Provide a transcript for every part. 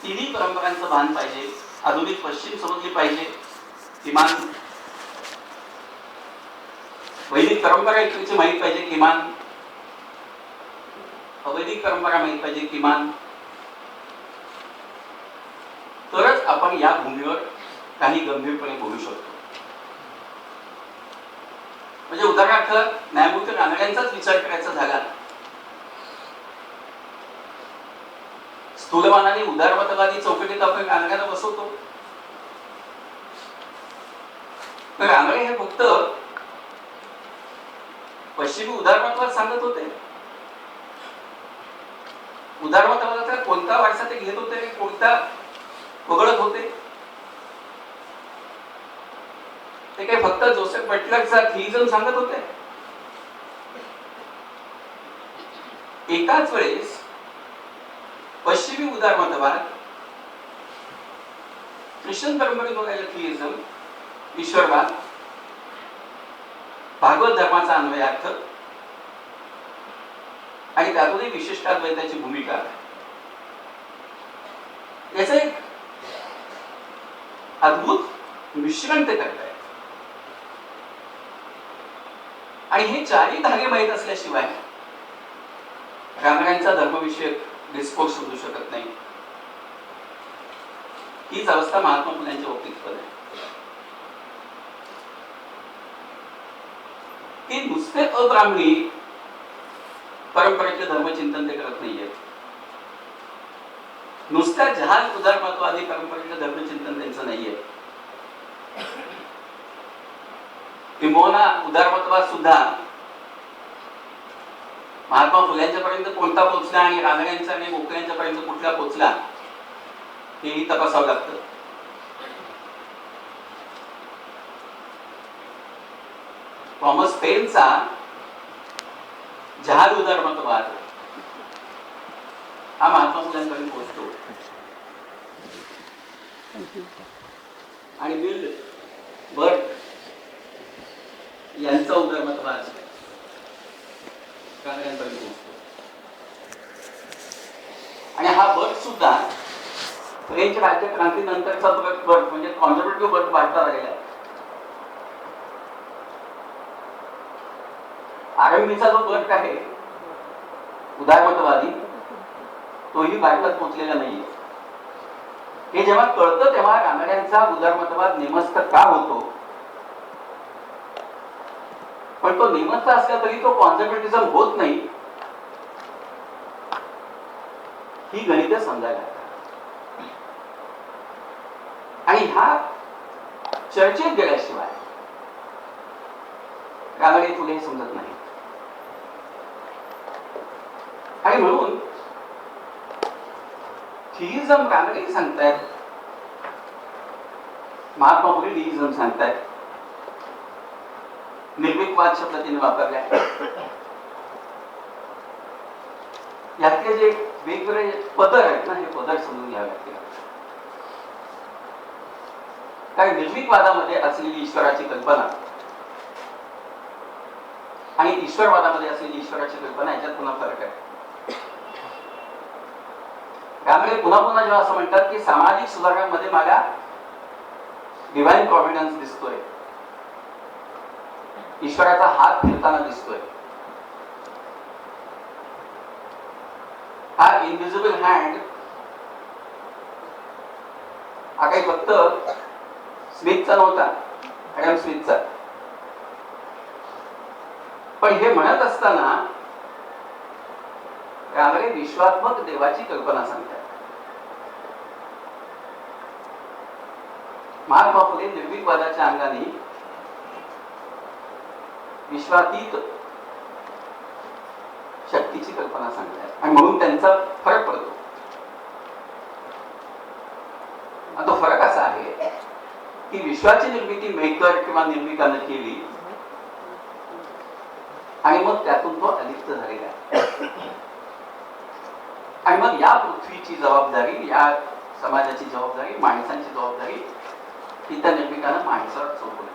तिन्ही परंपरांचं भान पाहिजे. आधुनिक पश्चिम समजली पाहिजे, किमान वैदिक परंपरा इकडची माहीत पाहिजे, किमान अवैदिक परंपरा माहीत पाहिजे, किमान. तरच आपण या भूमीवर काही गंभीरपणे बोलू शकतो. म्हणजे उदाहरणार्थ न्यायमूर्ती रानड्यांचाच विचार करायचा झाला, स्थूलमानाने उदारमतवादी चौकटीत आपण रानड्याला बसवतो. तर रानडे हे फक्त पश्चिमी उदारमतवाद सांगत होते. उदारमतवादाचा कोणता वारसा ते घेत होते, कोणता वगळत होते, ते काही फक्त जोसेफ बटलरचा थिइझम सांगत होते. एकाच वेळेस पश्चिमी उदारमतवाद, ख्रिश्चन परंपरेत थिइझम, ईश्वरवाद, भागवत धर्माचा अन्वयार्थ आणि त्यातूनही विशिष्टाद्वैताची भूमिका, याचं एक अद्भुत मिश्रण ते करत आहे. आणि हे चारही धागे माहीत असल्याशिवाय रानड्यांचा धर्मविषयक डिस्कोर्स समजू शकत नाही. हीच अवस्था महात्मा फुल्यांच्या बाबतीत पण आहे. ते नुसते अब्राह्मणी परंपरेचे धर्मचिंतन ते करत नाहीये. नुसत्या जहाज उदारमतवादी परंपरेचे धर्मचिंतन त्यांचं नाहीये. किंबहुना उदारमतवाद सुद्धा महात्मा फुल्यांच्या पर्यंत कोणता पोहोचला आणि रानड्यांचा आणि गोखल्यांच्या पर्यंत कुठला पोहोचला हेही तपासावं लागतं. थॉमस पेनचा जहाज उदारमतवाद हा महात्मा फुल्यांपर्यंत पोहोचतो आणि बिल बर्ट यांचा उदारमतवाद रानड्यांपर्यंत पोहोचतो. आणि हा बर्ट सुद्धा फ्रेंच राज्यक्रांतीनंतरचा बर्ट म्हणजे कॉन्झर्वेटिव्ह बर्ट भारतात आलेला आहे. आरंभीचा जो बर्ट आहे उदारमतवादी, तोही भारतात पोहोचलेला नाहीये. हे जेव्हा कळतं तेव्हा रानड्यांचा उदारमतवाद नेमस्त का होतो, पण तो नेमस्त असला तरी तो कॉन्झर्वेटिझम होत नाही, ही गणित समजायला. आणि ह्या चर्चेत गेल्याशिवाय रानडे फुले समजत नाही. आणि म्हणून थिइझम रानडे सांगतायत, महात्मा फुले डिइझम सांगतायत. निर्मिकवाद शब्द तिने वापरला. यातले जे वेगवेगळे पदर आहेत ना, हे पदर समजून घ्यावे लागतील. कारण निर्मिकवादामध्ये असलेली ईश्वराची कल्पना आणि ईश्वरवादामध्ये असलेली ईश्वराची कल्पना याच्यात पुन्हा फरक आहे. त्यामुळे पुन्हा पुन्हा जेव्हा असं म्हणतात की सामाजिक सुधारणांमध्ये मला डिव्हाइन प्रॉव्हिडन्स दिसतोय, ईश्वराचा हात फिरताना दिसतोय, हा इनव्हिजिबल हँड हा काही फक्त स्मिथचा नव्हता, ॲडम स्मिथचा. पण हे म्हणत असताना त्यामुळे विश्वात्मक देवाची कल्पना सांगतात. महात्मा फुले निर्मिकवादाच्या अंगाने विश्वातीत शक्तीची कल्पना सांगतात आणि म्हणून त्यांचा फरक पडतो. तो फरक असा आहे की विश्वाची निर्मिती मेकर किंवा निर्मिकाने केली आणि मग त्यातून तो अलिप्त झालेला आहे. आणि मग या पृथ्वीची जबाबदारी, या समाजाची जबाबदारी, माणसांची जबाबदारी ही त्या निर्मिकानं माणसावर सोपवली.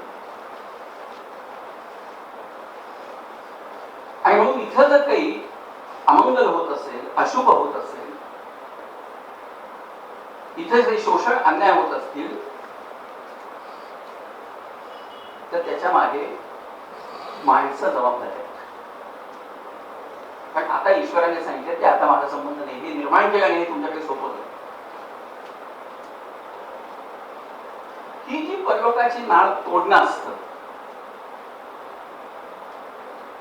आणि म्हणून इथं जर काही अमंगल होत असेल, अशुभ होत असेल, इथे जे शोषण अन्याय होत असतील तर त्याच्या मागे माणसं जबाबदार आहेत. पण आता ईश्वराने सांगितलं की आता माझा संबंध नाही, हे निर्माण केल्याने हे तुमच्याकडे सोपवलं. ही जी परलोकाची नाळ तोडणं असतं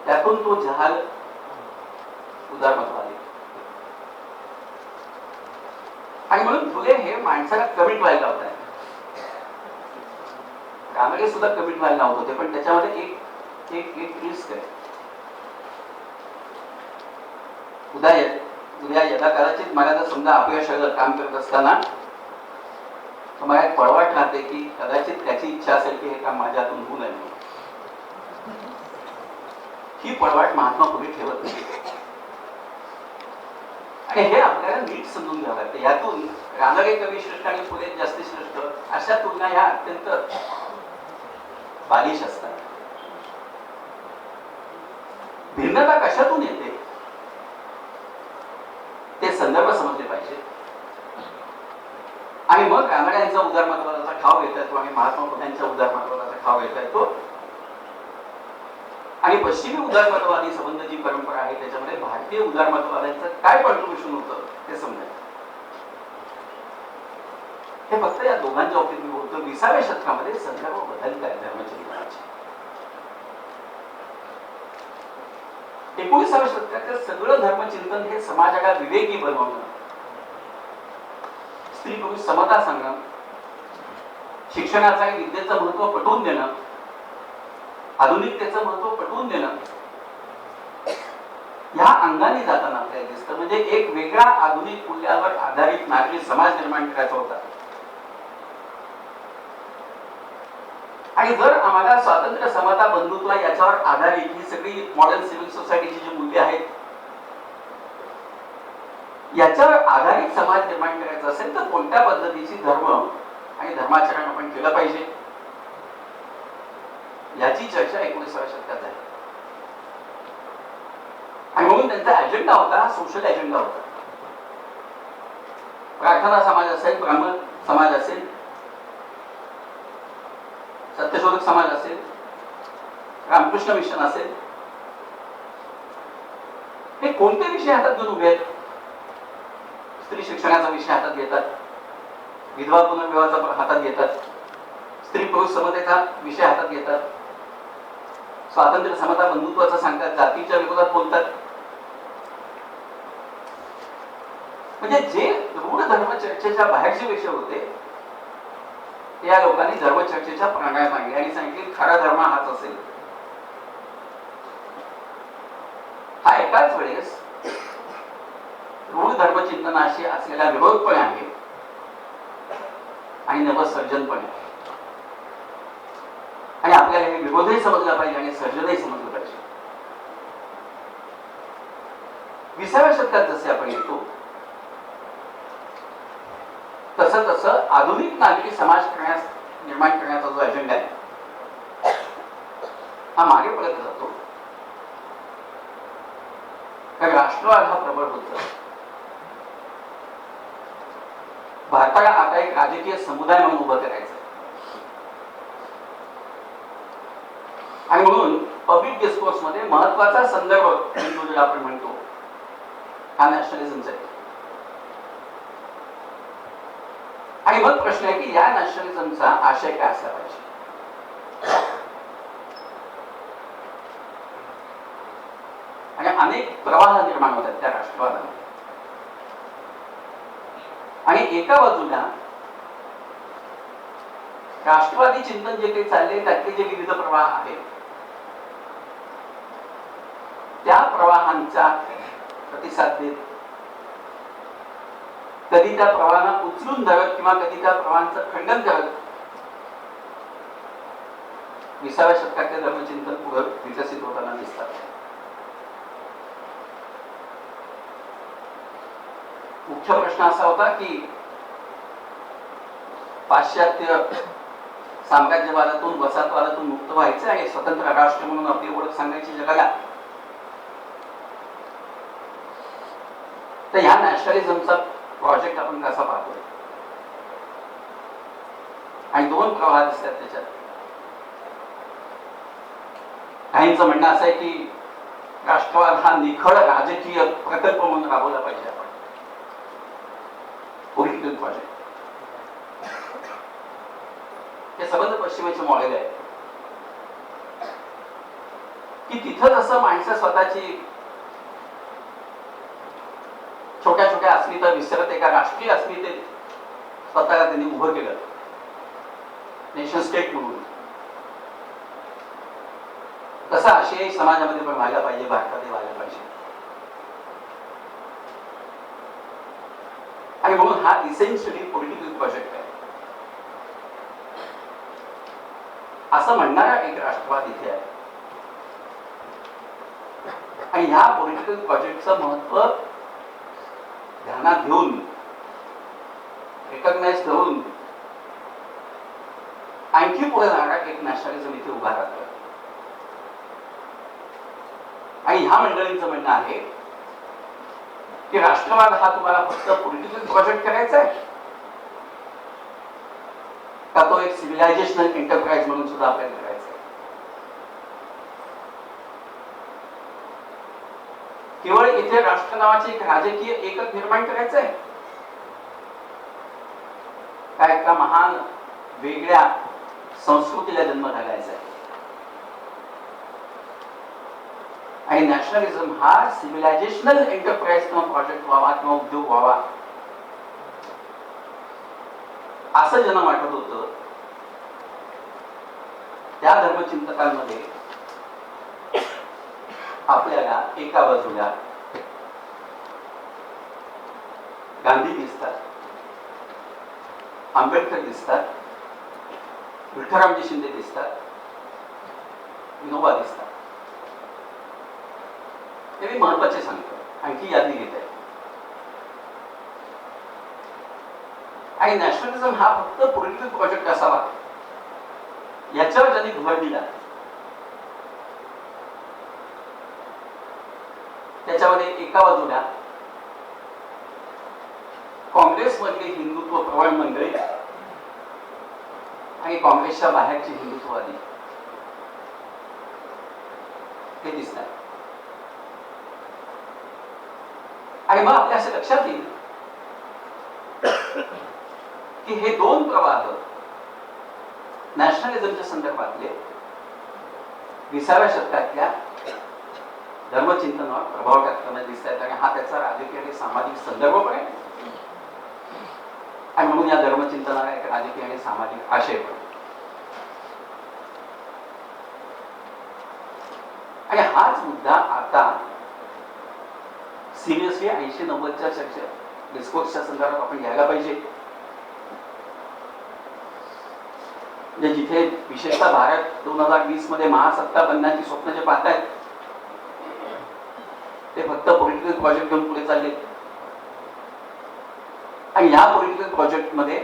त्यातून तो जहाल उदारमतवादी. आणि म्हणून फुले हे माणसाला कमिट व्हायला होत आहे. रामाने सुद्धा कमिट व्हायला लावत होते, पण त्याच्यामध्ये एक एक एक रिस्क आहे. उद्या यदा कदाचित मला जर समजा अपयश काम करत असताना मला एक पळवाट राहते की कदाचित त्याची इच्छा असेल की हे काम माझ्या हातून होऊ नये. ही पळवाट महात्मा फुले ठेवत नाही. आणि हे आपल्याला नीट समजून घ्यावं लागतं. यातून रानडे कवी श्रेष्ठ आणि फुले जास्ती श्रेष्ठ अशा तुलना ह्या अत्यंत बालिश असतात. भिन्नता कशातून येते ते संदर्भ समजले पाहिजे. आणि मग रानड्यांचा उदारमतवादाचा ठाव घेता येतो आणि महात्मा फुल्यांच्या उदारमतवादाचा ठाव घेता येतो. आणि पश्चिमी उदारमतवादी संबंध जी परंपरा आहे त्याच्यामध्ये भारतीय उदारमतवाद्यांचं काय कॉन्ट्रीब्युशन होतं ते समजायचं. हे फक्त या दोघांच्या बाबतीत मी बोलतो. 20व्या शतकामध्ये संदर्भ बदलत आहे धर्मचिंतनाचे. 19व्या शतकाचं सगळं धर्मचिंतन हे समाजाला विवेकी बनवणं, स्त्री पुरुष समता सांगणं, शिक्षणाचं आणि विद्येचं महत्व पटवून देणं, आधुनिकतेचं महत्व पटवून देणं, ह्या अंगाने जाताना आपल्याला दिसतं. म्हणजे एक वेगळा आधुनिक मूल्यावर आधारित नागरी समाज निर्माण करायचा होता. आणि जर आम्हाला स्वातंत्र्य, समता, बंधुत्व याच्यावर आधारित ही सगळी मॉडर्न सिव्हिल सोसायटीची जी मूल्य आहेत याच्यावर आधारित समाज निर्माण करायचा असेल तर कोणत्या पद्धतीची धर्म आणि धर्माचरण आपण केलं पाहिजे याची चर्चा 19व्या शतकात झाली. आणि म्हणून त्यांचा अजेंडा होता, सोशल अजेंडा होता. प्रार्थना समाज असेल, ब्राह्मण समाज असेल, सत्यशोधक समाज असेल, रामकृष्ण मिशन असेल, हे कोणते विषय हातात घेऊन उभे आहेत? स्त्री शिक्षणाचा विषय हातात घेतात, विधवा पुनर्विवाहाचा हातात घेतात, स्त्री पुरुष समतेचा विषय हातात घेतात, स्वातंत्र्य, समता, बंधुत्वाचं सांगतात, जातीच्या विरोधात बोलतात. म्हणजे जे रूढ धर्मचर्चेच्या बाहेरचे विषय होते ते या लोकांनी धर्मचर्चेच्या प्रांगणात आणले आणि सांगितले खरा धर्म हाच असेल. हा एकाच वेळेस रूढ धर्मचिंतनाशी असलेला विरोध पण आहे आणि नवसर्जन पण आहे. आणि आपल्याला हे विरोधही समजला पाहिजे आणि सर्जनही समजलं पाहिजे. 20व्या शतकात जसे आपण येतो तसं तसं आधुनिक नागरी समाज निर्माण करण्याचा जो अजेंडा आहे हा मागे पडत जातो. कारण राष्ट्रवाद हा प्रबळ होत जातो. भारताला आता एक राजकीय समुदाय म्हणून उभं करायचं आणि म्हणून पब्लिक डिस्कोर्स मध्ये महत्वाचा संदर्भ बिंदू आपण म्हणतो हा नॅशनलिझमचा आहे. आणि मग प्रश्न आहे की या नॅशनलिझमचा आशय काय असला पाहिजे. आणि अनेक प्रवाह निर्माण होतात त्या राष्ट्रवादामध्ये. आणि एका बाजूला राष्ट्रवादी चिंतन जे काही चालले त्यातले जे विविध प्रवाह आहेत त्या प्रवाहांचा प्रतिसाद देत कधी त्या प्रवाहांना उचलून धरत किंवा कधी त्या प्रवाहांचं खंडन करत 20व्या शतकातले धर्मचिंतन पुढे विकसित होताना दिसतात. मुख्य प्रश्न असा होता की पाश्चात्य साम्राज्यवादातून वसाहतवादातून मुक्त व्हायचं आणि स्वतंत्र राष्ट्र म्हणून आपली ओळख सांगायची जगाला. तर ह्या नॅशनलिझमचा प्रोजेक्ट आपण कसा पाहतोय आणि दोन प्रवाह दिसतात त्याच्यात. काहींचं म्हणणं असं आहे की राष्ट्रवाद हा निखळ राजकीय प्रकल्प म्हणून राबवला पाहिजे आपण, पॉलिटिकल प्रोजेक्ट. हे सबंध पश्चिमेचे मॉडेल आहे की तिथं जसं माणसं स्वतःची छोट्या छोट्या अस्मिता विसरत एका राष्ट्रीय अस्मितेत स्वतःला त्यांनी उभं केलं नेशन स्टेट म्हणून, तसं आशियाई समाजामध्ये पण व्हायला पाहिजे, भारतातही व्हायला पाहिजे. आणि म्हणून हा इसेन्शियली पॉलिटिकल प्रोजेक्ट आहे असं म्हणणारा एक राष्ट्रवाद इथे आहे. आणि ह्या पॉलिटिकल प्रोजेक्टचं महत्व ध्यानात घेऊन, रिकॉग्नाइज करून आणखी पुढे जाणारा एक नॅशनलिझम इथे उभा राहतोय. आणि ह्या मंडळींचं म्हणणं आहे की राष्ट्रवाद हा तुम्हाला फक्त पॉलिटिकल प्रोजेक्ट करायचा आहे का तो एक सिव्हिलायझेशनल एंटरप्राइज म्हणून सुद्धा आपल्याला करायचा आहे. केवळ इथे राष्ट्र नावाचे एक राजकीय एकक निर्माण करायचं आहे का एका महान वेगळ्या संस्कृतीला जन्म घालायचा आहे. आणि नॅशनलिझम हा सिव्हिलायझेशनल एंटरप्राइज किंवा प्रोजेक्ट व्हावा किंवा उद्योग व्हावा असं ज्यांना वाटत होतं त्या धर्मचिंतकांमध्ये आपल्याला एका बाजूला गांधी दिसतात, आंबेडकर दिसतात, विठ्ठलरामजी शिंदे दिसतात, विनोबा दिसतात. हे मी महत्वाचे सांगतो, आणखी यादी घेत आहे. आणि नॅशनलिझम हा फक्त पॉलिटिकल प्रोजेक्ट असावा याच्यावर ज्यांनी भर दिला त्याच्यामध्ये एका बाजूला काँग्रेसमधली हिंदुत्व प्रवण मंडळी आणि काँग्रेसच्या बाहेरची हिंदुत्ववादी हे दिसतात. आणि मग आपल्या असं लक्षात येईल की हे दोन प्रवाह नॅशनलिझमच्या संदर्भातले 20व्या शतकातल्या धर्मचिंतनावर प्रभाव टाकताना दिसत आहेत. आणि हा त्याचा राजकीय आणि सामाजिक संदर्भ पण आहे. आणि म्हणून या धर्मचिंतनाला एक राजकीय आणि सामाजिक आशय पण. आणि हाच मुद्दा आता सिरियसली 80-90च्या चर्चा डिस्कोर्सच्या संदर्भात आपण घ्यायला पाहिजे. म्हणजे जिथे विशेषतः भारत 2020 मध्ये महासत्ता बनण्याची स्वप्न जे पाहतायत ते फक्त पॉलिटिकल प्रोजेक्ट घेऊन पुढे चालले. आणि या पॉलिटिकल प्रोजेक्ट मध्ये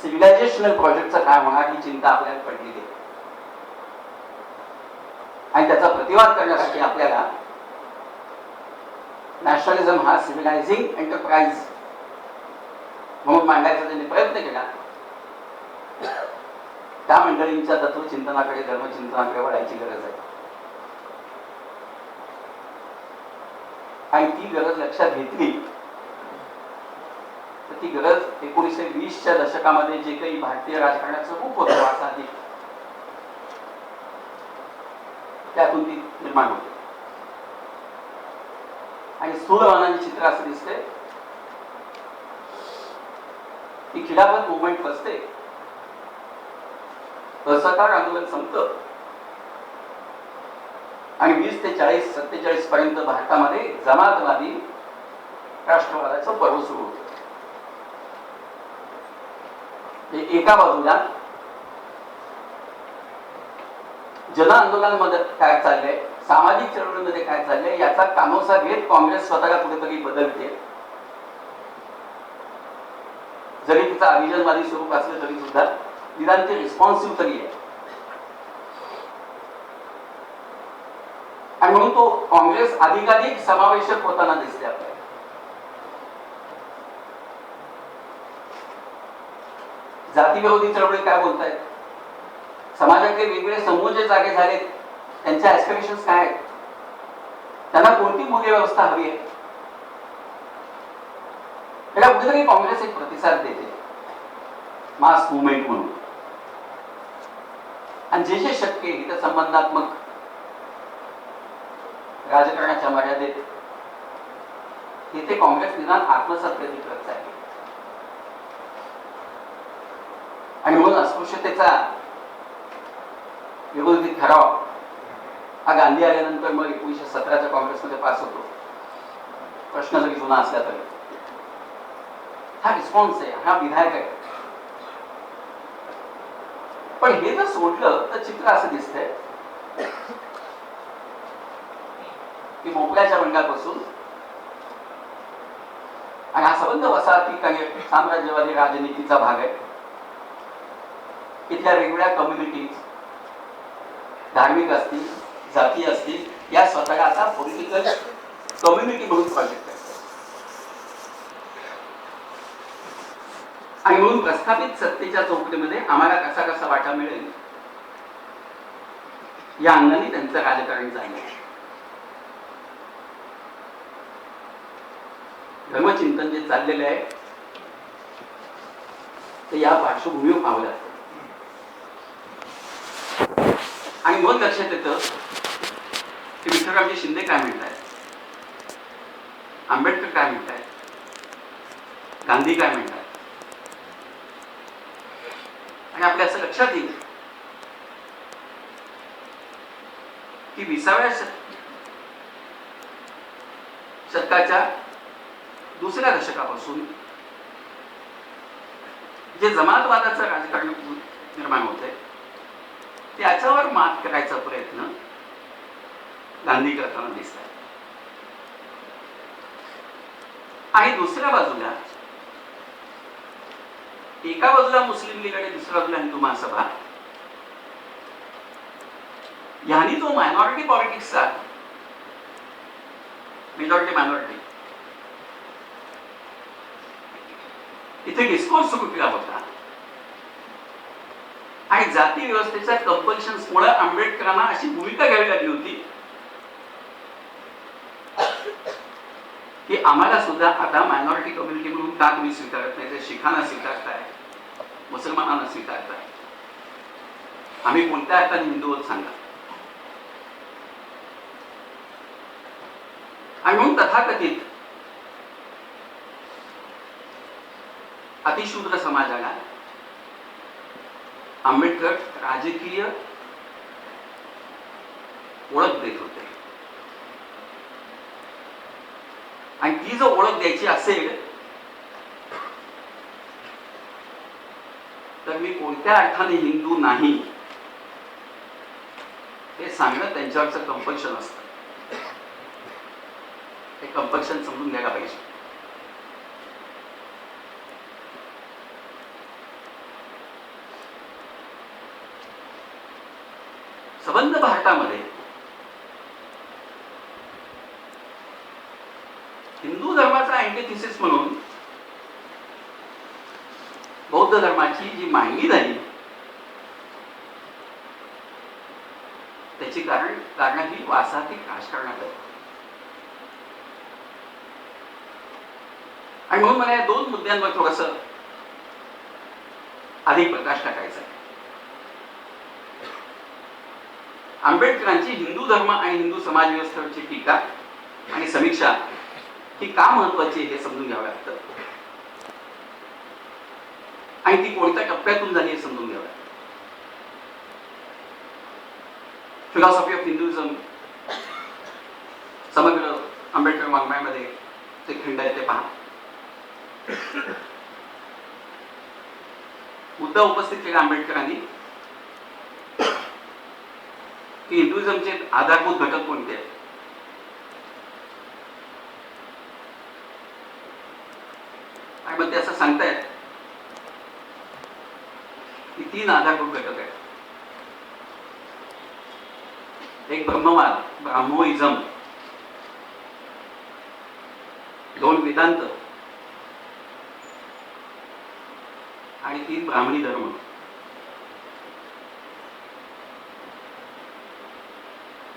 सिव्हिलायझेशनल प्रोजेक्टचं काय होणार ही चिंता आपल्याला पडलेली आहे. आणि त्याचा प्रतिवाद करण्यासाठी आपल्याला नॅशनलिझम हा सिव्हिलायझिंग एंटरप्राइज म्हणून मांडायचा त्यांनी प्रयत्न केला. त्या मंडळींच्या तत्वचिंतनाकडे धर्मचिंतनाकडे वळायची गरज आहे. आणि ती गरज लक्षात घेतली तर ती गरज 1920च्या दशकामध्ये जे काही भारतीय राजकारणाचं रूप होतं वासादी त्यातून ती निर्माण होते. आणि स्थूलमानाचे चित्र असं दिसते की खिलाफत मुवमेंट बसते, असहकार आंदोलन संपतं आणि 20 ते 40-47 पर्यंत भारतामध्ये जमातवादी राष्ट्रवादाचं पर्व सुरू होतं. एका बाजूला जन आंदोलनामध्ये काय चाललंय, सामाजिक चळवळीमध्ये काय चाललंय याचा कानोसा घेत काँग्रेस स्वतःला कुठेतरी बदलते. जरी तिचा अभिजनवादी स्वरूप असलं तरी सुद्धा निदान ते रिस्पॉन्सिव्ह तरी आहे. आणि म्हणून तो काँग्रेस अधिकाधिक समावेशक होताना दिसते आपल्याला. जातीविरोधी चळवळी काय बोलतायत, समाजातले वेगवेगळे समूह जे जागे झालेत त्यांच्या ऍस्पिरेशन्स काय आहेत, त्यांना कोणती मूल्य व्यवस्था हवी आहे, त्याला कुठेतरी काँग्रेस एक प्रतिसाद देते मास मुवमेंट म्हणून. आणि जे जे शक्य आहे हितसंबंधात्मक राजकारणाच्या मर्यादेत तिथे काँग्रेस निदान आत्मसात कधी करत आहे. आणि म्हणून अस्पृश्यतेचा विरोधी ठराव हा गांधी आल्यानंतर मग 1917च्या काँग्रेसमध्ये पास होतो. प्रश्न जरी जुना असला तरी हा रिस्पॉन्स आहे, हा विधायक आहे. पण हे जर सोडलं तर चित्र असं दिसतंय की मोकळ्याच्या रंगापासून आणि हा संबंध वसाहती आणि साम्राज्यवादी राजनीतीचा भाग आहे. इथल्या वेगवेगळ्या कम्युनिटीज, धार्मिक असतील, जाती असतील, या स्वतःला आता पॉलिटिकल कम्युनिटी म्हणून प्रोजेक्ट करतात. आणि म्हणून प्रस्थापित सत्तेच्या चौकटीमध्ये आम्हाला कसा कसा वाटा मिळेल या अंगाने त्यांचं राजकारण चाललंय. धर्मचिंतन जे चाललेलं आहे ते या पार्श्वभूमीवर पाहावं लागतं. आणि मग लक्षात येतं की विठ्ठलरामजी शिंदे काय म्हणतायत, आंबेडकर काय म्हणतायत, गांधी काय म्हणतात. आणि आपल्या असं लक्षात येईल की 20व्या शतकाच्या दुसऱ्या दशकापासून जे जमातवादाचं राजकारण निर्माण होत आहे त्याच्यावर मात करायचा प्रयत्न गांधी करताना दिसत आहे. आणि दुसऱ्या बाजूला एका बाजूला मुस्लिम लीग आणि दुसऱ्या बाजूला हिंदू महासभा यांनी जो मायनॉरिटी पॉलिटिक्सचा मेजॉरिटी मायनॉरिटी इथे डिस्कोर्स सुरू केला होता आणि जाती व्यवस्थेच्या कंपल्शन्समुळे आंबेडकरांना अशी भूमिका घ्यावी लागली होती की आम्हाला सुद्धा आता मायनॉरिटी कम्युनिटी म्हणून का तुम्ही स्वीकारत नाही, ते शिखांना स्वीकारताय, मुसलमानांना स्वीकारताय, आम्ही कोणत्या अर्थाने हिंदू आहोत सांगा. आणि म्हणून तथाकथित अतिशूद्र समाजाला आंबेडकर राजकीय ओळख देत होते. आणि ती जर ओळख द्यायची असेल तर मी कोणत्या अर्थाने हिंदू नाही हे सांगणं त्यांच्यावरचं कंपल्शन असतं. हे कंपल्शन समजून घ्यायला पाहिजे. संबंध भारतामध्ये हिंदू धर्माचा अँटिथिसिस म्हणून बौद्ध धर्माची जी मांडणी झाली त्याची कारण ही वासातिक राजकारणात आहे. आणि म्हणून मला या दोन मुद्द्यांवर थोडस अधिक प्रकाश टाकायचा आहे. आंबेडकरांची हिंदू धर्म आणि हिंदू समाज व्यवस्थेवरची टीका आणि समीक्षा ही का महत्वाची हे समजून घ्यावं लागतं आणि ती कोणत्या टप्प्यातून झाली हे समजून घ्यावं लागतं. फिलॉसॉफी ऑफ हिंदुइझम समग्र आंबेडकर वाङ्मयामध्ये ते खंड आहे ते पहा. मुद्दा उपस्थित केला आंबेडकरांनी की हिंदुइझमचे आधारभूत घटक कोणते आहेत. आणि मग ते असं सांगतायत की 3 आधारभूत घटक आहेत. एक ब्रह्मवाद, ब्राह्मोइझम, 2 वेदांत आणि 3 ब्राह्मणी धर्म.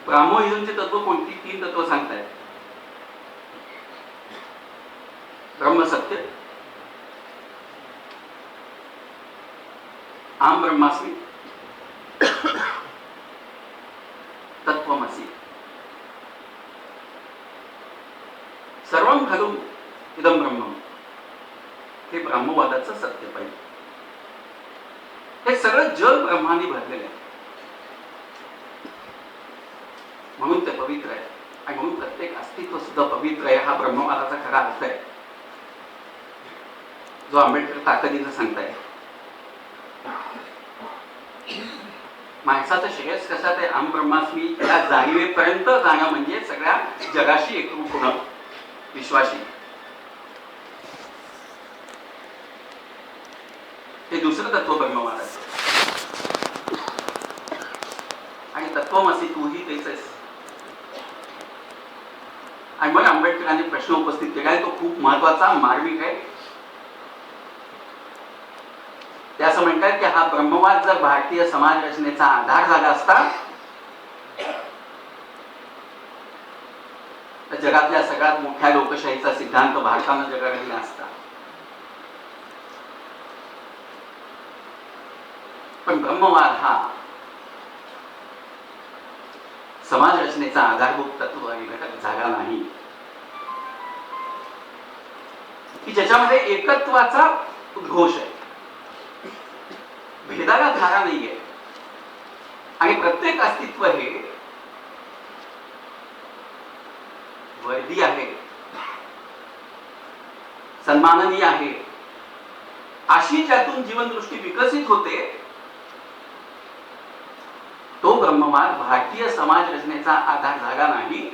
ब्राह्मोइझमचे तत्व कोणती 3 तत्व सांगतायत. ब्रह्मसत्य, आम ब्रह्मास्मि, तत्वमसि. सर्वं खलु इदं ब्रह्म, हे ब्रह्मवादाचं सत्य पाहिजे. हे सगळं जग ब्रह्माने भरलेलं आहे, म्हणून ते पवित्र आहे. आणि म्हणून प्रत्येक अस्तित्व सुद्धा पवित्र आहे. हा ब्रह्मवादाचा खरा अर्थ आहे, जो आंबेडकर ताकदीनं सांगताय. माणसाचं श्रेयस कशात आहे? आम ब्रह्मास्मी या जाणीवेपर्यंत जाणं म्हणजे सगळ्या जगाशी एकरूप होणं, विश्वाशी. हे दुसरं तत्व ब्रह्मवादाचं. आणि तत्वमसी तूही तेच आहेस. आणि मग आंबेडकरांनी प्रश्न उपस्थित केला आहे, तो खूप महत्वाचा, मार्मिक आहे. ते असं म्हणतात की हा ब्रह्मवाद जर भारतीय समाज रचनेचा आधार झाला असता तर जगातल्या सगळ्यात मोठ्या लोकशाहीचा सिद्धांत भारतानं जगाला दिला असता. पण ब्रह्मवाद हा समाज रचनेचा आधारभूत तत्व आणि घटक झाला नाही, की ज्याच्यामध्ये एकत्वाचा उद्घोष आहे, भेदाला धारा नाहीये. आणि प्रत्येक अस्तित्व हे वर्दी आहे, सन्माननीय आहे, अशी ज्यातून जीवनदृष्टी विकसित होते, तो ब्रह्मवाद भारतीय समाज रचनेचा आधार झाला नाही.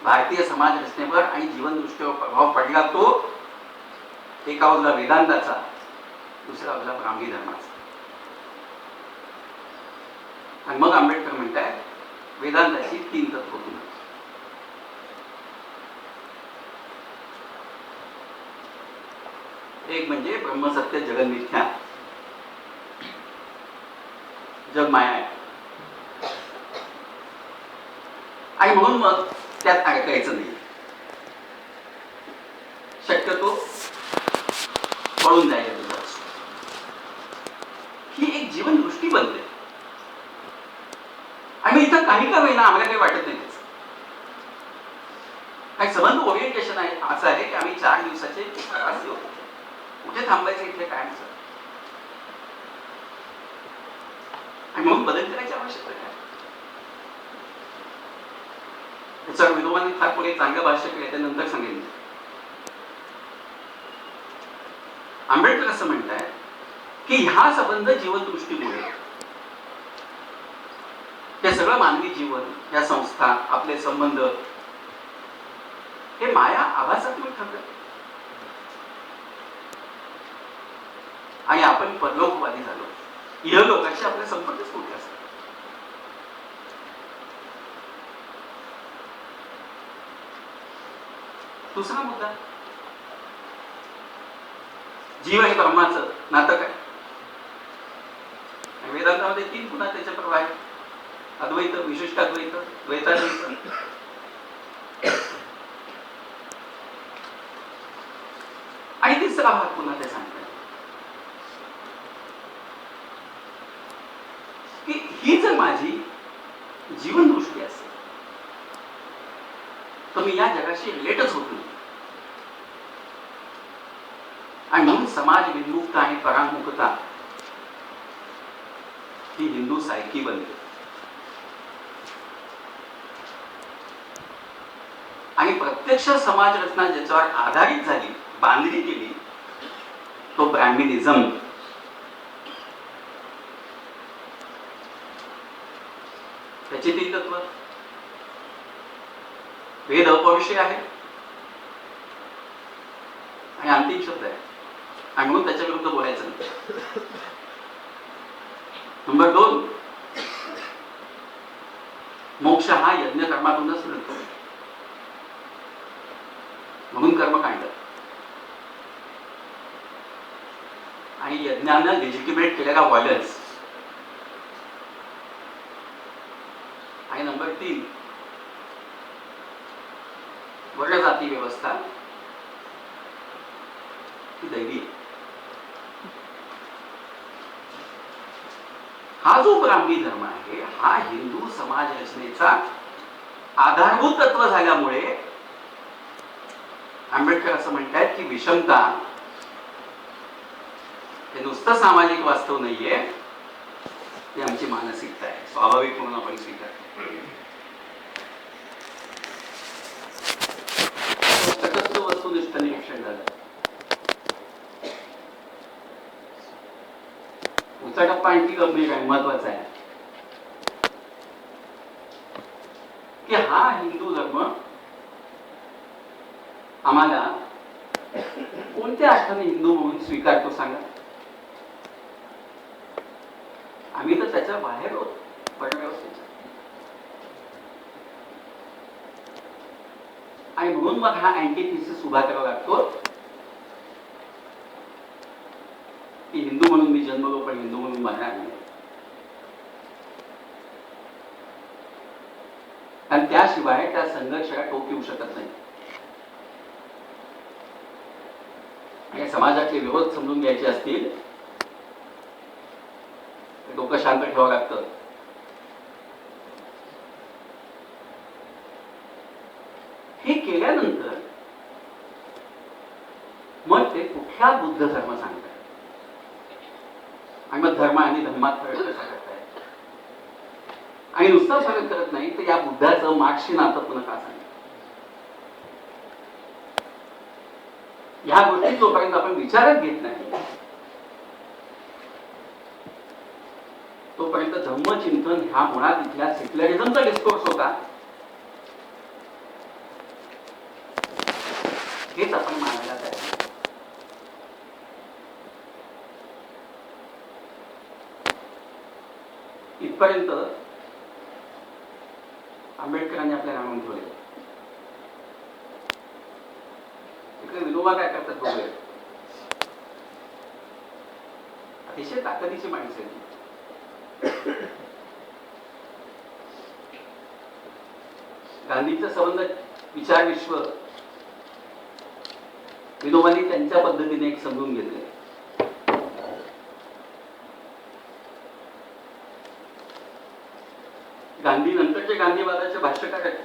भारतीय समाज रचनेवर आणि जीवनदृष्टीवर प्रभाव पडला तो एका बाजूला वेदांताचा, दुसऱ्या बाजूला ब्राह्मणी धर्माचा. आणि मग आंबेडकर म्हणतात वेदांताची 3 तत्व गुण. एक म्हणजे ब्रह्मसत्य जगन्मिथ्या, जग माया आहे. आणि म्हणून मग त्यात अडकायचं नाही, शक्यतो पळून जायचं. ही एक जीवनदृष्टी बनते. आणि इथं काही का होईना आम्हाला काही वाटत नाही. काही संबंध ओरिएंटेशन आहे असं आहे की आम्ही 4 दिवसाचे प्रवासी होतो, कुठे थांबायचं इथे काय नसतं. आणि म्हणून बदल करायची आवश्यकता काय? त्याच्यावर विनोबांनी फार पुढे चांगलं भाष्य केलं, त्यानंतर सांगेन. आंबेडकर असं म्हणताय की ह्या संबंध जीवनदृष्टीमुळे हे सगळं मानवी जीवन, या संस्था, आपले संबंध हे माया आभासात्मक ठरतात. आणि आपण परलोकवादी झालो. इहलोकाशी आपले संपर्कच कुठे असतात. दुसरा मुद्दा, जीव आणि ब्रह्माचं नातं काय? वेदांतामध्ये 3 पुन्हा त्याच्या प्रवाह आहेत. अद्वैत, विशिष्टाद्वैत, द्वैताद्वैत. आणि तिसरा भाग पुन्हा ते सांगतात की ही जर माझी जीवनदृष्टी असेल तर मी या जगाशी रिलेटच होत नाही. आणि म्हणून समाज विन्मुक्ता आणि परांमुखता ही हिंदू सायकी बनते. आणि प्रत्यक्ष समाज रचना ज्याच्यावर आधारित झाली, बांधली गेली, तो ब्राह्मणिझम. त्याची 3 तत्व. वेद अपौरुषेय आहे आणि अंतिम शब्द आहे, आणि म्हणून त्याच्या विरुद्ध बोलायचं नाही. नंबर 2, मोक्ष हा यज्ञ कर्मातूनच मिळतो, म्हणून कर्मकांड. आणि यज्ञानं लेजिटिमेट केलेला व्हायलन्स, आणि नंबर 3 वर्ण जाती व्यवस्था ही दैवी. हा जो ब्राह्मणी धर्म आहे हा हिंदू समाज रचनेचा आधारभूत तत्व झाल्यामुळे आंबेडकर असं म्हणतात की विषमता हे नुसतं सामाजिक वास्तव नाहीये, ती आमची मानसिकता आहे, स्वाभाविक म्हणून आपण स्वीकारतो. तटस्थ वस्तुनिष्ठ निरीक्षण झालं. पुढचा टप्पा आणखी गंभीर आहे, महत्वाचा आहे की हा हिंदू धर्म आम्हाला कोणत्या अर्थाने हिंदू म्हणून स्वीकारतो सांगा. आम्ही तर त्याच्या बाहेर होतो वर्णव्यवस्थेच्या, आणि म्हणून मग हा अँटीथिसिस उभा करावा लागतो की हिंदू म्हणून मी जन्मलो पण हिंदू म्हणून मरणार नाही. आणि त्याशिवाय त्या संघर्षाला टोक येऊ शकत नाही. या समाजातले विरोध समजून घ्यायचे असतील तर डोकं शांत ठेवावं लागतं. हे केल्यानंतर मग ते कुठला बुद्ध धर्म सांगतात आणि मग धर्म आणि धर्मात फरक कसा करतायत, आणि नुसतं फरक करत नाही तर या बुद्धाचं मार्क्सशी नातं पुन्हा का सांगतात. ह्या गोष्टी जोपर्यंत आपण विचारात घेत नाही तोपर्यंत धम्मचिंतन हा मुळात इथल्या सेक्युलरिझमचा डिस्कोर्स होता हेच आपण मानायला तयार. इथपर्यंत आंबेडकरांनी आपल्या आणून ठेवले. इकडे विनोबा काय करतात बघूया. अतिशय ताकदीची माणसं आहेत. गांधींचा संबंध विचार विश्व विनोबांनी त्यांच्या पद्धतीने एक समजून घेतले. गांधी नंतरचे गांधीवादाचे भाष्यकार आहेत.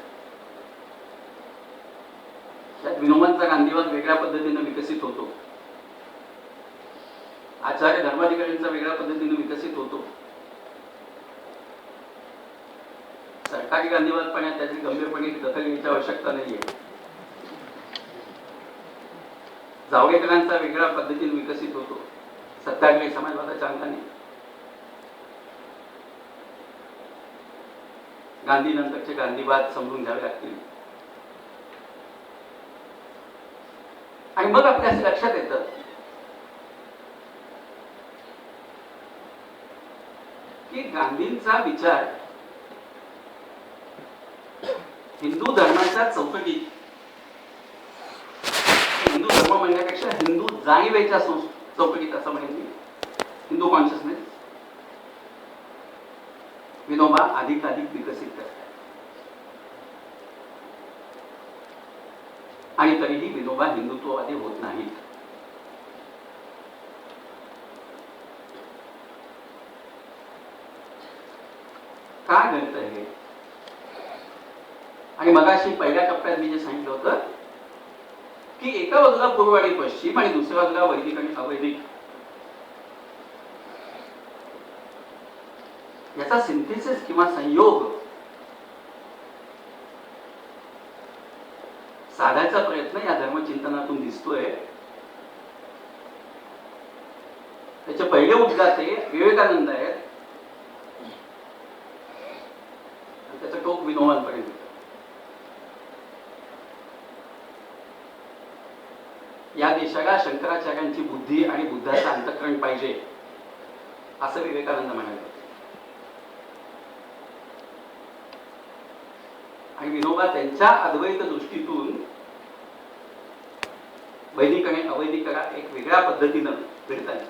त्यात विनोबांचा गांधीवाद वेगळ्या पद्धतीने विकसित होतो, आचार्य धर्माधिकाऱ्यांचा वेगळ्या पद्धतीने विकसित होतो. सरकारी गांधीवादपणे त्याची गंभीरपणे दखल घ्यायची आवश्यकता नाहीये. जावडेकरांचा वेगळ्या पद्धतीने विकसित होतो सत्याग्रही समाजवादाच्या अंगाने. गांधी नंतरचे गांधीवाद समजून घ्यावे लागतील. आणि मग आपल्या असं लक्षात येतं की गांधींचा विचार हिंदू धर्माच्या चौकटीत, हिंदू धर्म म्हणण्यापेक्षा हिंदू जाणीवेच्या चौकटीत असं म्हणेन मी, हिंदू कॉन्शियसनेस विनोबा अधिकाधिक विकसित करतात. आणि तरीही विनोबा हिंदुत्ववादी होत नाहीत. का घडतं हे? आणि मगाशी पहिल्या टप्प्यात मी जे सांगितलं होतं की एका बाजूला पूर्व आणि पश्चिम आणि दुसऱ्या बाजूला वैदिक आणि अवैदिक याचा सिंथेसिस किंवा संयोग साधायचा प्रयत्न या धर्मचिंतनातून दिसतोय. त्याचे पहिले उद्गाते विवेकानंद आहेत, त्याचं टोक विनोबांपर्यंत. या देशाला शंकराचार्यांची बुद्धी आणि बुद्धाचं अंतःकरण पाहिजे असं विवेकानंद म्हणाले. आणि विनोबा त्यांच्या अद्वैत दृष्टीतून वैदिक आणि अवैदिकला एक वेगळ्या पद्धतीनं फिरतात.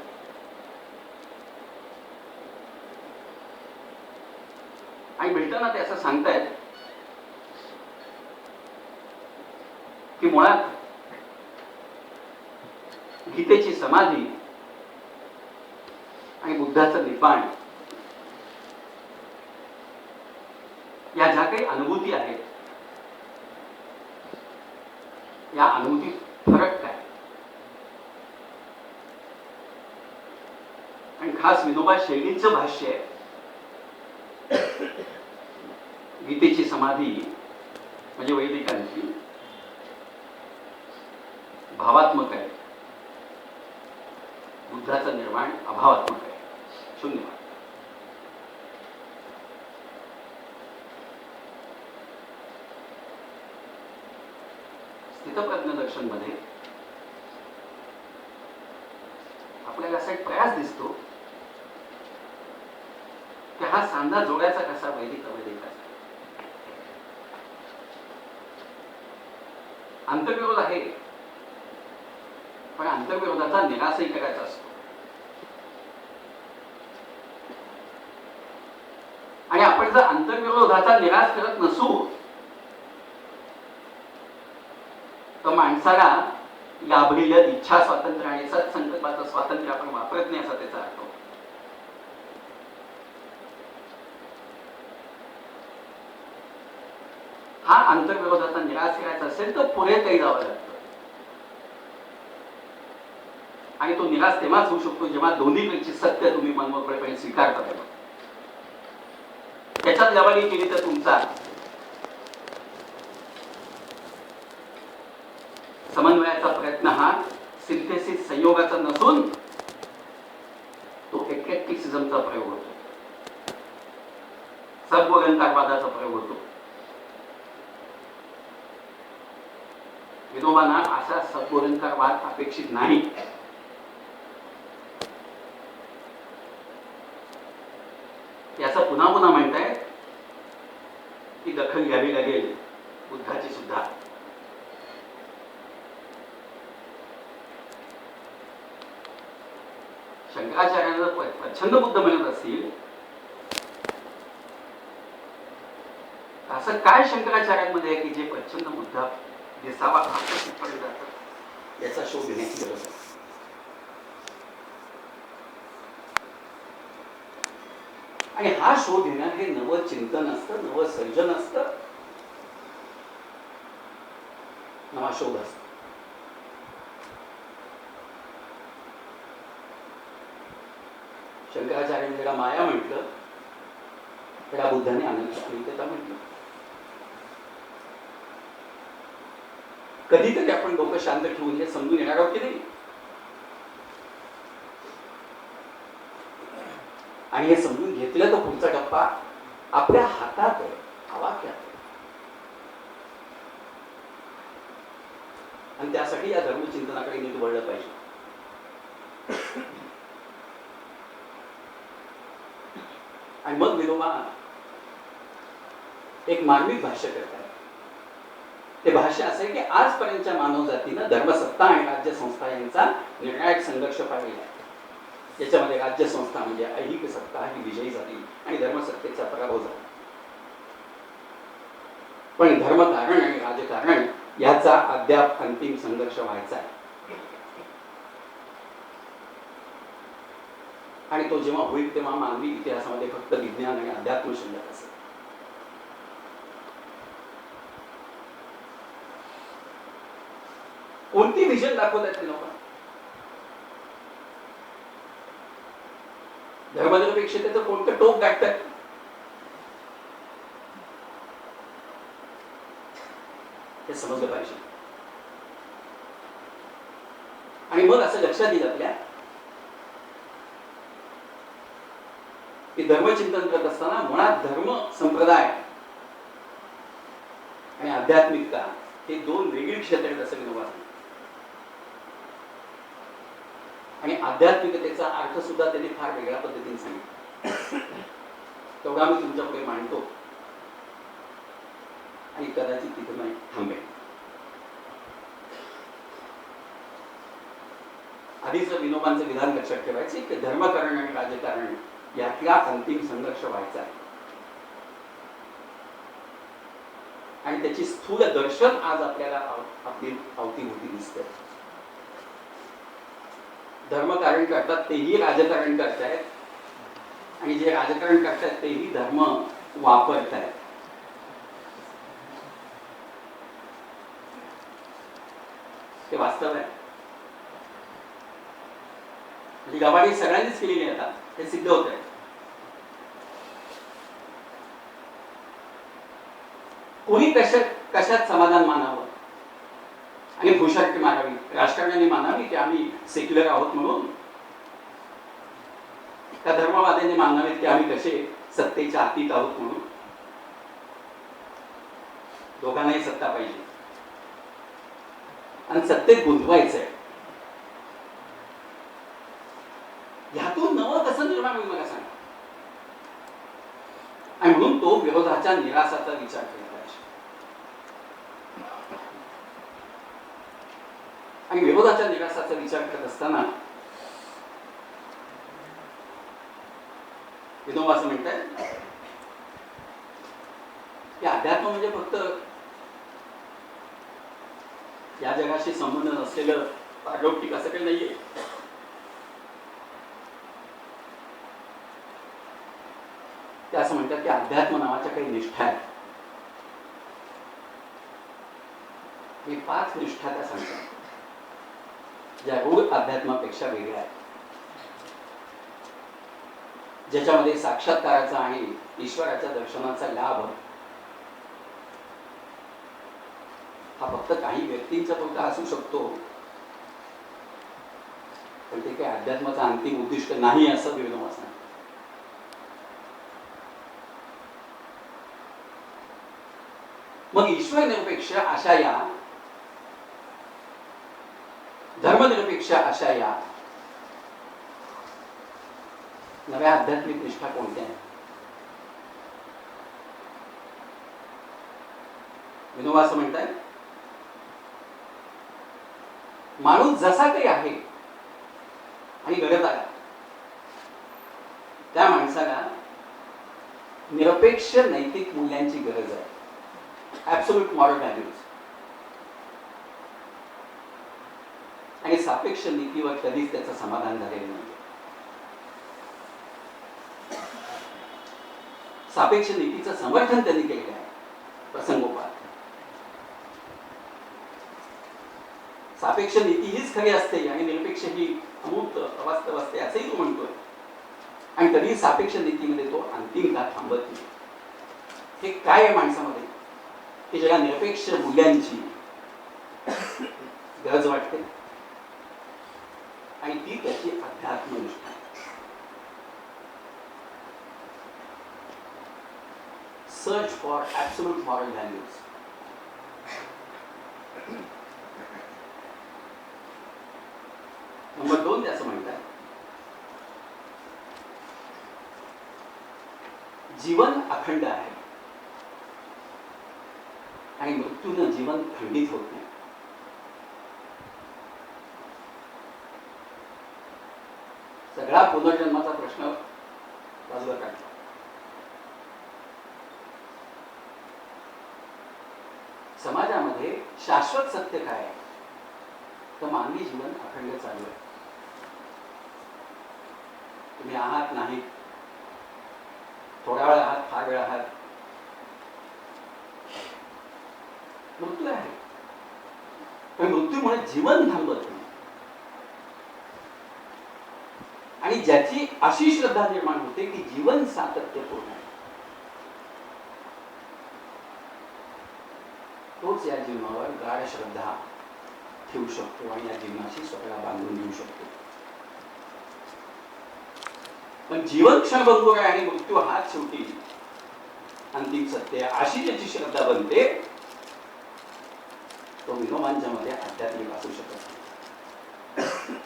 लिहिताना ते असं सांगतायत की मुळात गीतेची समाधी आणि बुद्धाचं निपाण या ज्या काही अनुभूती आहेत, या अनुभूतीत फरक काय, आणि खास विनोबा शैलींचं भाष्य आहे. गीतेची समाधी म्हणजे वैदिकांची भावात्मक आहे, बुद्धाचं निर्माण अभावात्मक आहे, शून्यवाद. स्थितप्रज्ञ दर्शन मध्ये आपल्याला असा एक प्रयास दिसतो की हा सांधा जोडायचा कसा वैदिक अवैदिकाचा. आंतरविरोध आहे, पण आंतरविरोधाचा निराशही करायचा असतो. आणि आपण जर आंतरविरोधाचा निराश करत नसू तर माणसाला लाभलेल्या इच्छा स्वातंत्र्य आणि सत्संकल्पाचं स्वातंत्र्य आपण वापरत नाही असा त्याचा अर्थ. हा आंतरविरोधाचा निराश करायचा असेल तर पुढे काही जावं लागतं. आणि तो निराश तेव्हाच होऊ शकतो जेव्हा दोन्हीकडची सत्य तुम्ही मनमोकळेपणे स्वीकारता तेव्हा. त्याच्यात लवाडी केली तर तुमचा समन्वयाचा प्रयत्न हा सिंथेसिस संयोगाचा नसून तो एक्लेक्टिसिझमचा प्रयोग होतो, सबवलंकारवादाचा प्रयोग होतो. विनोबांना असा सबवलंकारवाद अपेक्षित नाही. याचा पुन्हा पुन्हा म्हणतायत की दखल घ्यावी लागेल बुद्धाची सुद्धा. शंकराचार्यांना प्रच्छन्न बुद्ध म्हणत असतील, असं काय शंकराचार्यांमध्ये आहे की जे प्रच्छन्न बुद्ध दिसावा आकर्षितपणे जातं, याचा शोध घेण्याची गरज आहे. आणि हा शोध घेणं हे नवं चिंतन असतं, नवं सर्जन असतं, नवा शोध असतो. शंकराचार्यांनी ज्याला माया म्हटलं त्याला बुद्धाने अनंतता म्हटलं. कधीतरी आपण डोकं शांत ठेवून हे समजून येणार आहोत की नाही. आणि हे समजून घेतलं तर पुढचा टप्पा आपल्या हातात आहे, आवाक्यात आहे. आणि त्यासाठी या धर्मचिंतनाकडे नीट वळलं पाहिजे. आणि मग विनोबा एक मार्मिक भाष्य करतात. ते भाष्य असं आहे की आजपर्यंतच्या मानवजातीनं धर्मसत्ता आणि राज्यसंस्था यांचा निर्णायक संघर्ष पाहिला. याच्यामध्ये राज्यसंस्था म्हणजे ऐहिक सत्ता ही विजयी झाली आणि धर्मसत्तेचा पराभव झाला. पण धर्मकारण आणि राजकारण याचा अद्याप अंतिम संघर्ष व्हायचा आहे. आणि तो जेव्हा होईल तेव्हा मानवी इतिहासामध्ये फक्त विज्ञान आणि अध्यात्म शिल्लक असेल. कोणती विजन दाखवतात ते लोक? धर्मनिरपेक्षतेचं कोणतं टोक गाठतात? हे समजलं पाहिजे. आणि मग असं लक्षात येईल आपल्या की धर्मचिंतन करत असताना मुळात धर्म संप्रदाय आणि आध्यात्मिकता हे दोन वेगळी क्षेत्र आहेत असं विनोबा सांगतात. आणि आध्यात्मिकतेचा अर्थ सुद्धा त्यांनी फार वेगळ्या पद्धतीने सांगितला. तेवढा मी तुमच्या पुढे मांडतो आणि कदाचित तिथे नाही थांबेल. आधीच विनोबांचं विधान लक्षात ठेवायचे की धर्मकारण आणि राजकारण यातला अंतिम संघर्ष व्हायचा आहे. आणि त्याची स्थूल दर्शन आज आपल्याला आपली अवतीभोवती दिसते. धर्मकारण करतात तेही राजकारण करतायत, आणि जे राजकारण करतायत तेही धर्म वापरतायत. ते वास्तव आहे. म्हणजे गवाही सगळ्यांनीच केलेली आहे, आता हे सिद्ध होत आहे. कोणी कशात समाधान मानावं आणि भूषाटी मानावी, राजकारण्यांनी मानावी की आम्ही सेक्युलर आहोत म्हणून, त्या धर्मवाद्यांनी मानावेत की आम्ही कसे सत्तेच्या अतीत आहोत म्हणून. दोघांनाही सत्ता पाहिजे आणि सत्तेत गुंतवायचंय. ह्यातून नवं कसं निर्माण होईल मला सांगा. आणि म्हणून तो विरोधाच्या निराशाचा विचार केला पाहिजे. आणि विरोधाच्या निराशाचा विचार करत असताना विनोबा असं म्हणतात की अध्यात्म म्हणजे फक्त या जगाशी संबंध नसलेलं पारलौकिक असं काही नाहीये. ते असं म्हणतात की अध्यात्म नावाच्या काही निष्ठा आहेत. मी 5 निष्ठा त्या सांगतात ज्या रूढ अध्यात्मापेक्षा वेगळ्या आहेत, ज्याच्यामध्ये साक्षात्काराचा आणि ईश्वराच्या दर्शनाचा लाभ हा फक्त काही व्यक्तींचा पुरता असू शकतो, पण ते काही अध्यात्माचं अंतिम उद्दिष्ट नाही असं विनोबा सांगतात. मग ईश्वर निरपेक्ष अशा या, धर्मनिरपेक्ष अशा या नव्या आध्यात्मिक निष्ठा कोणत्या आहेत? विनोबा असं म्हणताय, माणूस जसा काही आहे आणि गरज आहे त्या माणसाला निरपेक्ष नैतिक मूल्यांची गरज आहे. Absolute moral values. आणि सापेक्ष नीतीवर कधीच त्याचं समाधान झालेलं नाही. सापेक्ष नीतीचं समर्थन त्यांनी केलेलं आहे प्रसंगोपात. सापेक्ष नीती हीच खरी असते आणि निरपेक्ष ही अमूर्त अवास्तव असते असंही तो म्हणतोय. आणि तरी सापेक्ष नीतीमध्ये तो अंतिमता थांबत नाही. हे काय आहे माणसामध्ये की ज्याला निरपेक्ष मूल्यांची गरज वाटते आणि ती त्याची अध्यात्मनिष्ठा. Search for absolute moral values. Number 2 ते असं म्हणतात, जीवन अखंड आहे आणि मृत्यूनं जीवन खंडित होत नाही. सगळा पुनर्जन्माचा प्रश्न बाजूला काढला. समाजामध्ये शाश्वत सत्य काय आहे तर मानवी जीवन अखंड चालू आहे. तुम्ही आहात नाही, थोडा वेळ आहात, फार वेळ आहात, मृत्यू आहे. पण मृत्यूमुळे जीवन थांबत नाही. आणि ज्याची अशी श्रद्धा निर्माण होते की जीवन सातत्यपूर्ण आहे, तोच या जीवनावर गाढ श्रद्धा ठेवू शकतो आणि या जीवनाशी स्वतःला बांधून घेऊ शकतो. पण जीवन क्षणभंगूर आहे आणि मृत्यू हाच शेवटी अंतिम सत्य आहे अशी ज्याची श्रद्धा बनते तो विनोबांच्या मध्ये आध्यात्मिक असू शकत नाही.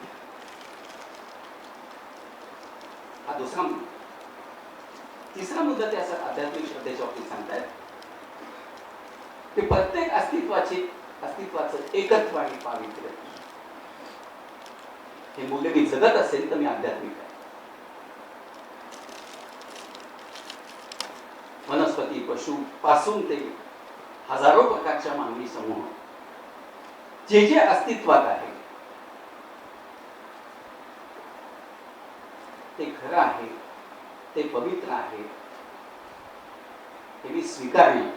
हा दुसरा मुद्दा. तिसरा मुद्दा ते असं आध्यात्मिक श्रद्धेच्या बाबतीत सांगतायत की प्रत्येक अस्तित्वाचं एकत्व आणि पावित्र्य हे मूल्य मी जगत असेल तर मी आध्यात्मिक आहे. वनस्पती, पशु पासून ते हजारो प्रकारच्या मानवी समूह जे जे अस्तित्वात आहे ते खरं आहे, ते पवित्र आहे, हे मी स्वीकारणे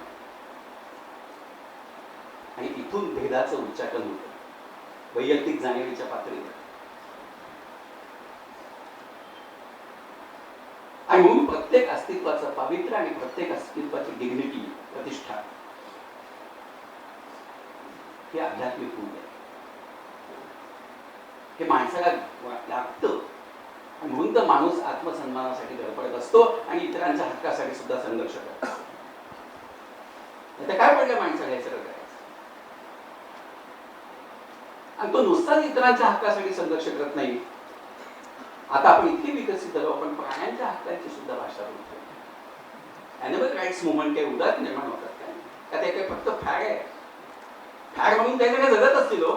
आणि इथून भेदाचं उच्चाटन होतं वैयक्तिक जाणीवेच्या पातळीवर. आणि म्हणून प्रत्येक अस्तित्वाचं पावित्र्य आणि प्रत्येक अस्तित्वाची डिग्निटी, प्रतिष्ठा हे आध्यात्मिक मूल्य आहे. हे माणसाला लागतं. आणि म्हणून तर माणूस आत्मसन्मानासाठी धडपडत असतो आणि इतरांच्या हक्कासाठी सुद्धा संघर्ष करतो. आता काय पडलं माणसाला हे सगळं करायचं? आणि तो नुसताच इतरांच्या हक्कासाठी संघर्ष करत नाही. आता आपण इतकी विकसित झालो, आपण प्राण्यांच्या हक्कांची सुद्धा भाषा बोलतो. ॲनिमल राईट्स मुवमेंट काही उदाहरण निर्माण होतात काय? का ते काही फक्त फॅड आहे? फॅड म्हणून काही सगळं जगत असतील हो.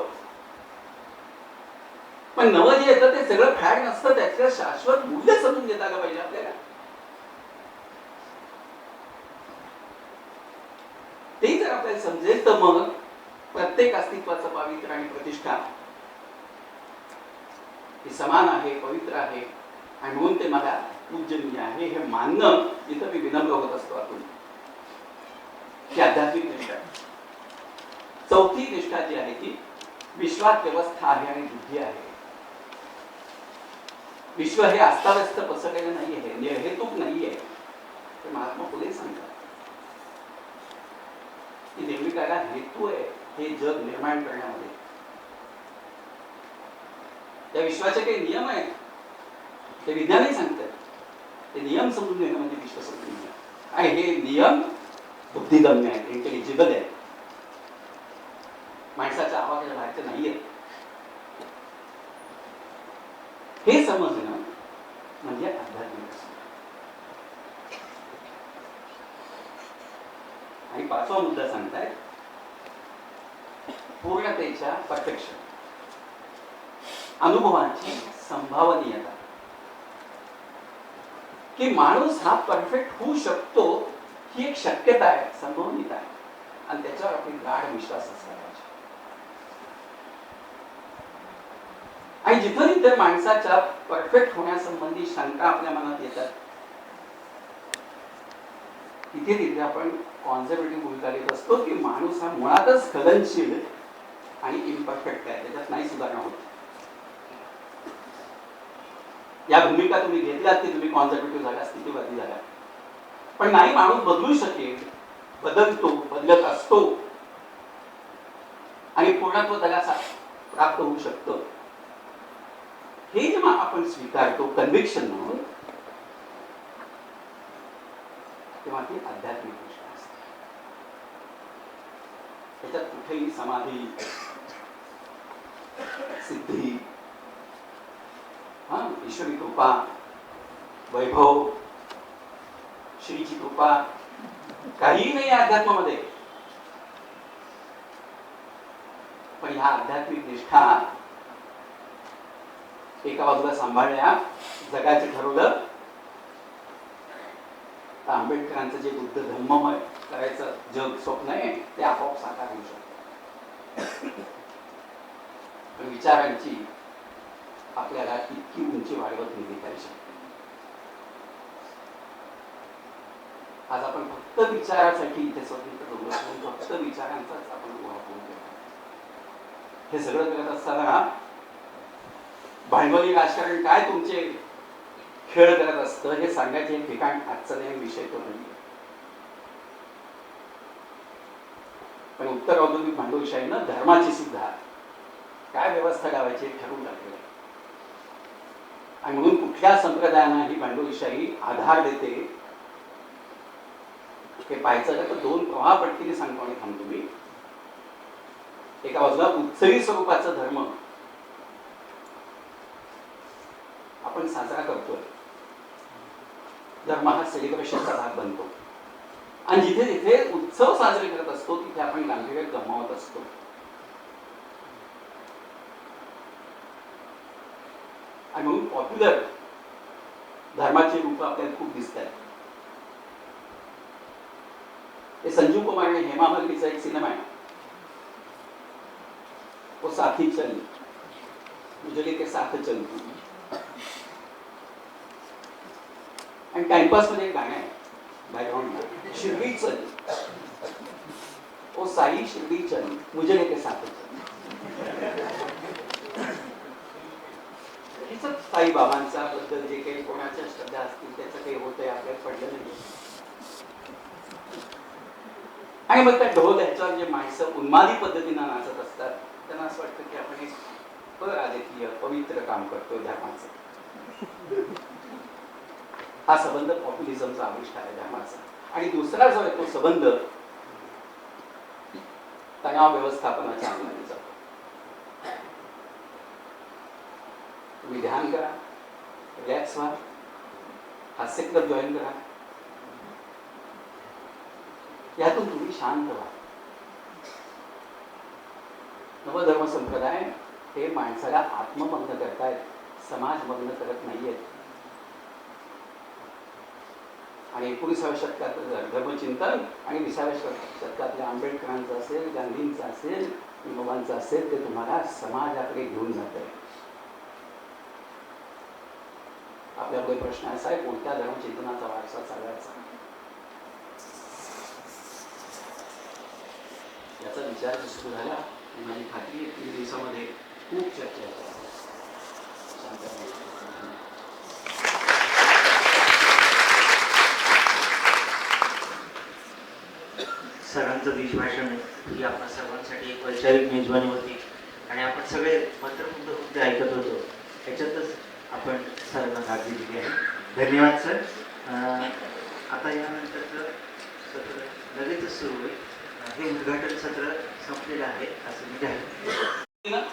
पण नवं जे येतं ते सगळं फॅड नसतं, त्याचं शाश्वत मूल्य समजून घेता आलं पाहिजे आपल्याला. ते जर आपल्याला समजेल तर मग प्रत्येक अस्तित्वाचं पावित्र्य आणि प्रतिष्ठा ही समान आहे, पवित्र आहे आणि म्हणून ते मला पूजनीय आहे हे मानणं इथं मी विनम्र होत असतो. आतून ही आध्यात्मिक निष्ठा. चौथी निष्ठा जी आहे ती विश्वात व्यवस्था आहे आणि बुद्धी आहे. विश्व हे अस्ताव्यस्त पसरलेलं नाही आहे, निर्हेतुक नाही आहे. ते महात्मा फुले सांगतात की निर्मिकाला हेतू आहे हे जग निर्माण करण्यामध्ये. त्या विश्वाचे काही नियम आहेत, ते विज्ञानही सांगतात. ते नियम समजून घेणं म्हणजे विश्व समजून घेणं. आणि हे नियम बुद्धिगम्य आहेत, इंटेलिजिबल आहेत, माणसाच्या आवाजाच्या बाहेरचे नाही आहेत. हे समजणं म्हणजे आध्यात्मिक. आणि पाचवा मुद्दा सांगताय पूर्णतेच्या परफेक्शन, अनुभवाची संभावनीयता. की माणूस हा परफेक्ट होऊ शकतो ही एक शक्यता आहे, संभवनीयता आहे आणि त्याच्यावर आपली गाढ विश्वास असला पाहिजे. आणि जिथं तिथे माणसाच्या परफेक्ट होण्यासंबंधी शंका आपल्या मनात येतात तिथे तिथे आपण कॉन्झर्वेटिव्ह भूमिका घेत असतो की माणूस हा मुळातच खलनशील आणि इम्परफेक्ट आहे, त्याच्यात नाही सुधारणा होत. या भूमिका तुम्ही घेतल्यात की तुम्ही कॉन्झर्वेटिव्ह झाला, स्थितीवादी झाला. पण नाही, माणूस बदलू शकेल, बदलतो, बदलत असतो आणि पूर्णत्व त्याला प्राप्त होऊ शकतं. हे जेव्हा आपण स्वीकारतो कन्व्हिक्शन म्हणून, तेव्हा ती आध्यात्मिक गोष्ट असते. त्याच्यात कुठेही समाधी, सिद्धी, ईश्वरी कृपा, वैभव, श्रीची कृपा काहीही नाही अध्यात्मामध्ये. पण ह्या आध्यात्मिक निष्ठा एका बाजूला सांभाळल्या, जगाचं ठरवलं तर आंबेडकरांचं जे बुद्ध धम्ममय करायचं जग स्वप्न आहे ते आपोआप साकार होऊ शकतं. पण विचारांची आपल्याला इतकी उंची वाढवत नेली पाहिजे. आज आपण फक्त विचारासाठी इथे स्वतंत्र फक्त विचारांचाच आपण उहापोह करतो. हे सगळं करत असताना भांडवली राजकारण काय तुमचे खेळ करत असतं हे सांगायचे हे ठिकाण आजचा नाही, विषय तो नाही. पण उत्तर औद्योगिक भांडवलशाहीनं धर्माची सुद्धा काय व्यवस्था लावायची ठरवून टाकलेलं आहे. आणि म्हणून कुठल्या संप्रदायांना ही भांडवलशाही आधार देते हे पाहायचं तर दोन प्रवाह पटकीने सांगतो आणि थांबतो मी. एका बाजूला उत्सवी स्वरूपाचा धर्म आपण साजरा करतोय, धर्म हा सेलिब्रेशनचा भाग बनतो आणि जिथे जिथे उत्सव साजरे करत असतो तिथे आपण गांभीर्य गमावत असतो. आणि म्हणून पॉप्युलर धर्माची रूप आपल्याला खूप दिसत आहेत. हे संजीव कुमार आणि हेमा मालिनीचा एक सिनेमा आहे, वो साथी चल मुझे लेके साथ चल. आणि टाइमपास मध्ये एक गाणं आहे बॅकग्राऊंडला, शिर्डी चल ओ साई शिर्डी चल मुझे लेके साथ चल. साई बाबांचा बद्दल जे काही कोणाच्या श्रद्धा असतील त्याचं काही होतंय आपल्याला पडलं नाही. आणि मग त्या ढोल ह्याच्यावर जे माणसं उन्मादी पद्धतीनं नाचत असतात त्यांना असं वाटतं की आपण एक अराजकीय पवित्र काम करतोय धर्माचं. हा संबंध पॉप्युलिझमचा आविष्ट आहे धर्माचा. आणि दुसरा जो आहे तो संबंध तणाव व्यवस्थापनाच्या अंगाने जातो. तुम्ही ध्यान करा, रिलॅक्स व्हा, हास्य क्लब जॉईन करा, यातून तुम्ही शांत व्हा. नवधर्म संप्रदाय हे माणसाला आत्ममग्न करतायत, समाजमग्न करत नाहीयेत. आणि 19व्या शतकातलं धर्मचिंतन आणि 20व्या शतकातल्या आंबेडकरांचं असेल, गांधींचं असेल, विनोबांचं असेल, ते तुम्हाला समाजाकडे घेऊन जात आहे. आपल्याकडे प्रश्न असा आहे, कोणत्या धर्मचिंतनाचा वारसा चालवायचा याचा विचार सुरू झाला. माझी खात्री आहे 3 दिवसामध्ये खूप चर्चा आहे. सरांचं देशभाषण ही आपल्या सर्वांसाठी एक वैचारिक मेजवानी होती आणि आपण सगळे मंत्रमुग्ध होऊन ते ऐकत होतो. त्याच्यातच आपण सरांना गाठी दिली आहे. धन्यवाद सर. आता यानंतरचं सत्र लगेचच सुरू होईल. हे उद्घाटन सत्र संपलेलं आहे असं मी जाहीर.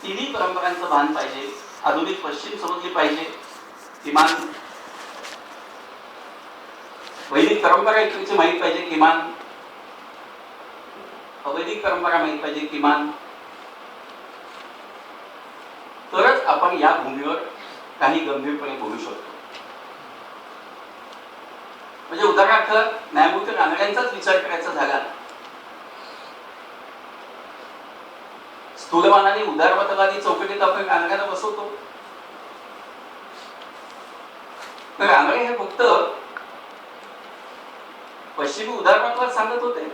तिन्ही परंपरांचं भान पाहिजे. आधुनिक पश्चिम समजली पाहिजे, किमान वैदिक परंपरा एकमेकांची माहीत पाहिजे, किमान अवैदिक परंपरा माहीत पाहिजे, किमान. तरच आपण या भूमीवर काही गंभीरपणे बोलू शकतो. म्हणजे उदाहरणार्थ न्यायमूर्ती रानड्यांचाच विचार करायचा झाला, स्थूलमानाने उदारमतवादी चौकटीत आपण रानड्याला बसवतो. तर रानडे हे फक्त पश्चिमी उदारमतवाद सांगत होते.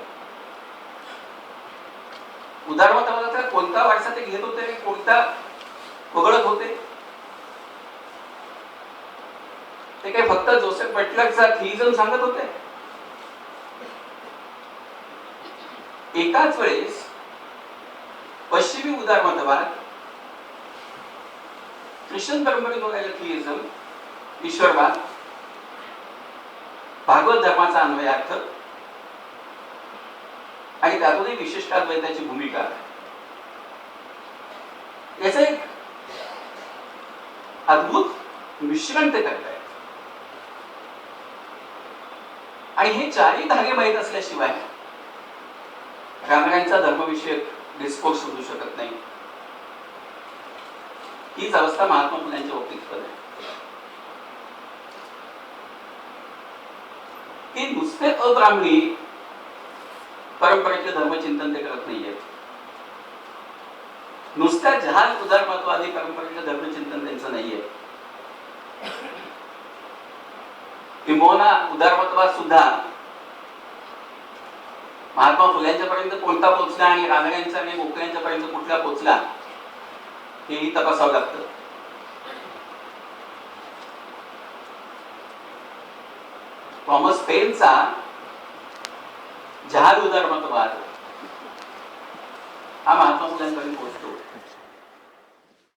उदारमतवादाचा कोणता वारसा ते घेत होते, कोणता वगळत होते, ते काही फक्त जोसेफ बटलरचा थिइझम सांगत होते. एकाच वेळेस पश्चिमी उदारमतवाद, ख्रिश्चन परंपरेद्वारे थिइझम, ईश्वरवाद, भागवत धर्माचा अन्वयार्थ आणि त्यातूनही विशिष्टाद्वैताची भूमिका, याचं एक अद्भुत मिश्रण ते करत आहे. आणि हे चारही धागे माहीत असल्याशिवाय रानड्यांचा धर्मविषयक डिस्कोर्स होऊ शकत नाही. हीच अवस्था महात्मा फुल्यांच्या बाबतीत पण आहे. की नुसते अब्राह्मणी परंपरेचे धर्मचिंतन ते करत नाहीये. नुसत्या जहाल उदारमतवादी परंपरेचे धर्मचिंतन त्यांचं नाहीये. किंबहुना उदारमतवाद सुद्धा महात्मा फुल्यांच्या पर्यंत कोणता पोचला आणि रानड्यांच्या आणि गोखल्यांच्या पर्यंत कुठला पोचला हेही तपासावं लागतं. थॉमस पेनचा जहाल उदारमतवाद हा महात्मा फुल्यांपर्यंत पोहोचतो.